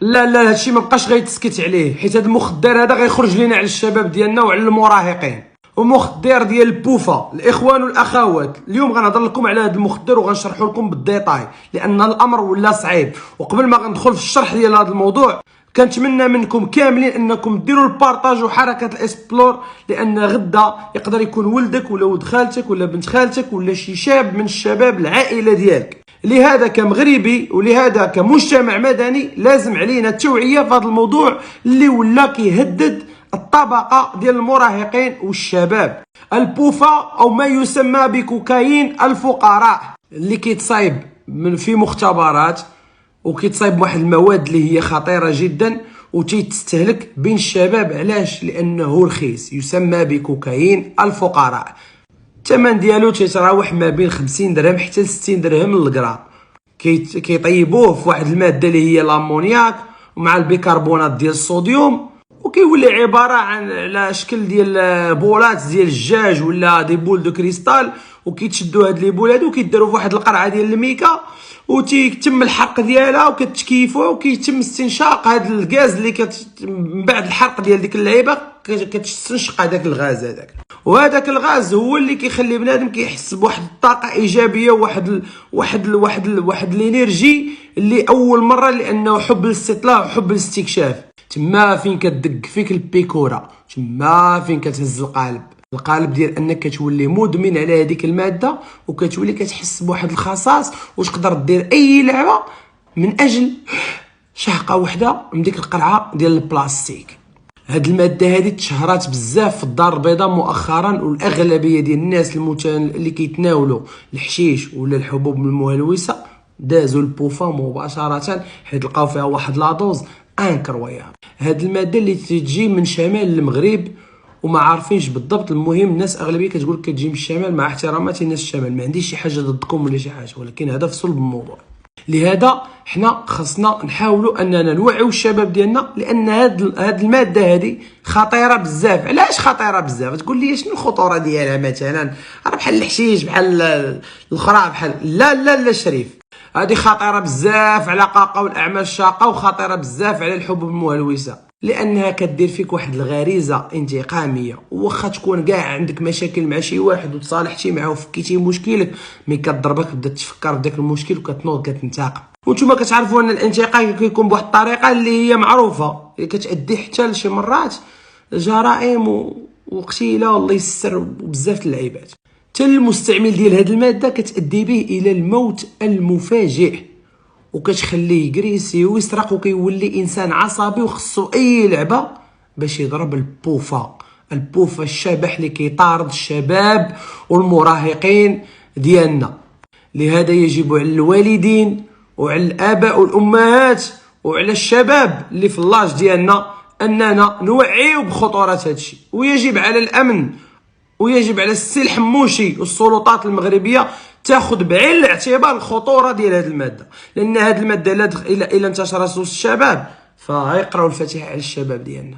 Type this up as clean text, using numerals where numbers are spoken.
لا هادشي ما بقاش غيتسكت عليه، حيت هذا المخدر هذا غيخرج لينا على الشباب ديالنا وعلى المراهقين. ومخدر ديال البوفا. الاخوان والاخوات، اليوم غنهضر لكم على هذا المخدر وغنشرح لكم بالديتاي، لان الامر ولا صعيب. وقبل ما غندخل في الشرح ديال هذا الموضوع، كنتمنى منكم كاملين انكم ديروا البارطاج وحركه الاسبلور، لان غدا يقدر يكون ولدك ولا ولد خالتك ولا بنت خالتك ولا شي شاب من الشباب العائله ديالك. لهذا كمغربي ولهذا كمجتمع مدني لازم علينا التوعيه في هذا الموضوع اللي ولا كيهدد الطبقه ديال المراهقين والشباب. البوفا او ما يسمى بكوكايين الفقراء اللي كيتصايب في مختبرات وكيتصايب واحد المواد اللي هي خطيره جدا وتستهلك بين الشباب. علاش؟ لانه رخيص، يسمى بكوكايين الفقراء. الثمن ديالو تيتراوح ما بين 50 درهم حتى 60 درهم للغرام. كيطيبوه في واحد الماده اللي هي الامونياك ومع البيكربونات ديال الصوديوم، وكيولي عباره عن على شكل ديال بولات ديال الدجاج ولا دي بول دو كريستال، وكيتشدوا هاد لي بول هادو وكيديروا في واحد القرعه ديال الميكا وتيتم الحرق ديالها وكتكيفوا وكيتم استنشاق هاد الغاز اللي من بعد الحرق ديال ديك اللعيبه كتستنشق هذاك الغاز هذاك. وهذاك الغاز هو اللي كيخلي بنادم كيحس بواحد الطاقه ايجابيه واحد الانرجي اللي اول مره، لانه حب الاستطلاع وحب الاستكشاف. تما فين كتدق فيك البيكوره، تما فين كتهز القالب ديال انك كتولي مدمن على هذيك الماده، وكتولي كتحس بواحد الخصاص وتقدر دير اي لعبه من اجل شهقه وحده من ديك القرعه ديال البلاستيك. هاد الماده هذه تشهرات بزاف في الدار البيضاء مؤخرا، والاغلبيه ديال الناس اللي كيتناولوا الحشيش ولا الحبوب المهلوسه دازوا البوفا مباشره، حيت لقاو فيها واحد لادوز انكرويابل. هاد الماده اللي تجي من شمال المغرب وما عارفينش بالضبط. المهم الناس اغلبيه كتقول كتجي من الشمال، مع احتراماتي الناس الشمال، ما عنديش شي حاجه ضدكم ولا شي حاجه، ولكن هذا في صلب الموضوع. لهذا حنا خاصنا نحاولوا اننا نوعيو الشباب ديالنا، لان هاد الماده هذه خطيره بزاف. علاش خطيره بزاف؟ تقول لي شنو الخطوره ديالها؟ مثلا راه بحال الحشيش بحال الاخرى بحال لا شريف، هذه خطيره بزاف على قاقه والاعمال الشاقه، وخطيره بزاف على الحبوب المهلوسه، لانها كدير فيك واحد الغريزه انتقاميه. واخا تكون كاع عندك مشاكل مع شي واحد وتصالحتي معاه وفكيتي مشكلك، ملي كضربك تبدا تفكر في داك المشكل وكتنوض كتنتقم. وانتم كتعرفوا ان الانتقام كيكون بواحد الطريقه اللي هي معروفه، اللي كتادي حتى لشي مرات جرائم وقتيله والله يستر وبزاف اللعيبات. حتى المستعمل ديال هذه الماده كتادي به الى الموت المفاجئ، وكتخليه يجريسي ويسرق وكيولي انسان عصبي، وخصو اي لعبه باش يضرب البوفا الشبح اللي كيطارد الشباب والمراهقين ديالنا. لهذا يجب على الوالدين وعلى الاباء والامهات وعلى الشباب اللي في اللاج ديالنا اننا نوعيو بخطوره هذا الشيء، ويجب على الامن ويجب على السي الحموشي والسلطات المغربيه تاخذ بعين الاعتبار الخطوره ديال هذه الماده، لان هذه الماده الا انتشرت وسط الشباب فغيقراو الفاتحه على الشباب ديالنا.